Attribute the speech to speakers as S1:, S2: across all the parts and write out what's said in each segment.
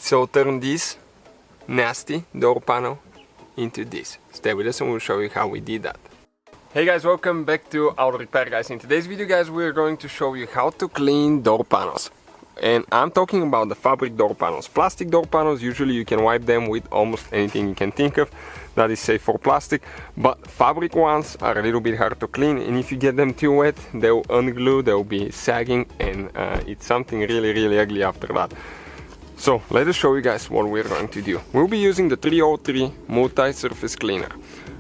S1: So turn this nasty door panel into this. Stay with us and we'll show you how we did that. Hey guys, welcome back to Auto Repair guys. In today's video guys, we're going to show you how to clean door panels. And I'm talking about the fabric door panels. Plastic door panels, usually you can wipe them with almost anything you can think of. That is safe for plastic. But fabric ones are a little bit hard to clean. And if you get them too wet, they'll unglue, they'll be sagging. And it's something really ugly after that. So let us show you guys what we're going to do. We'll be using the 303 multi-surface cleaner.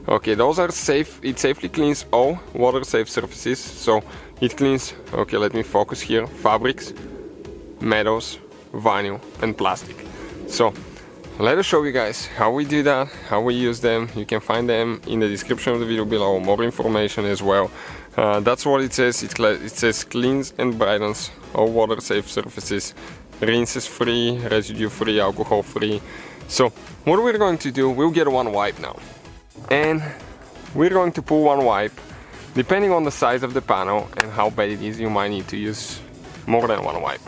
S1: Okay, those are safe. It safely cleans all water-safe surfaces. So it cleans, okay, let me focus here, fabrics, metals, vinyl and plastic. So let us show you guys how we do that, how we use them. You can find them in the description of the video below, more information as well. That's what it says. It says cleans and brightens all water-safe surfaces, rinses free, residue free, alcohol free. So what we're going to do, we'll get one wipe now. And we're going to pull one wipe. Depending on the size of the panel and how bad it is, you might need to use more than one wipe.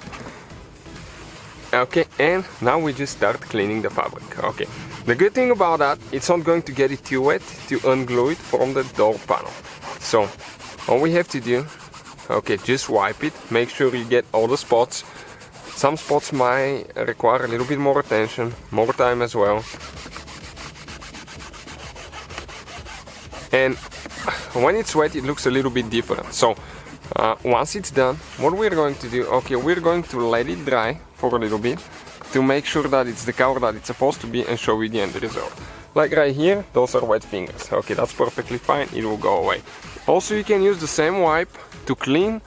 S1: Okay, and now we just start cleaning the fabric. Okay, the good thing about that, it's not going to get it too wet to unglue it from the door panel. So all we have to do, okay, just wipe it, make sure you get all the spots. Some spots might require a little bit more attention, more time as well. And when it's wet, it looks a little bit different. So once it's done, what we're going to do, okay, we're going to let it dry for a little bit to make sure that it's the color that it's supposed to be and show you the end result. Like right here, those are wet fingers. Okay, that's perfectly fine, it will go away. Also, you can use the same wipe to clean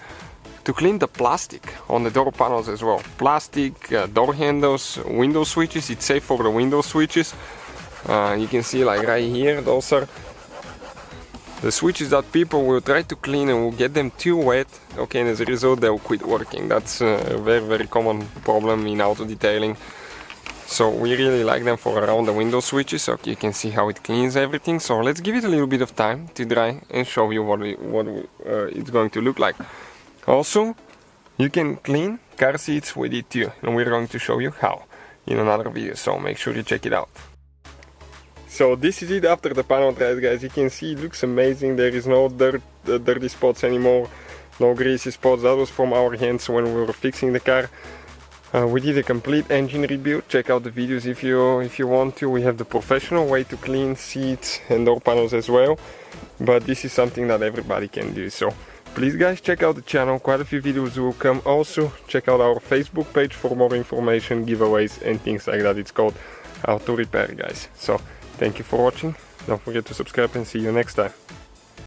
S1: the plastic on the door panels as well. Plastic, door handles, window switches, it's safe for the window switches. You can see like right here, those are the switches that people will try to clean and will get them too wet, okay, and as a result they'll quit working. That's a very common problem in auto detailing. So we really like them for around the window switches. Okay, you can see how it cleans everything. So let's give it a little bit of time to dry and show you what it's going to look like. Also, you can clean car seats with it too, and we're going to show you how in another video, so make sure you check it out. So this is it after the panel dries, guys. You can see it looks amazing. There is no dirty spots anymore, no greasy spots. That was from our hands when we were fixing the car. We did a complete engine rebuild. Check out the videos if you want to. We have the professional way to clean seats and door panels as well, but this is something that everybody can do. So please guys, check out the channel, quite a few videos will come. Also check out our Facebook page for more information, giveaways and things like that. It's called Auto Repair, guys. So thank you for watching, don't forget to subscribe and see you next time.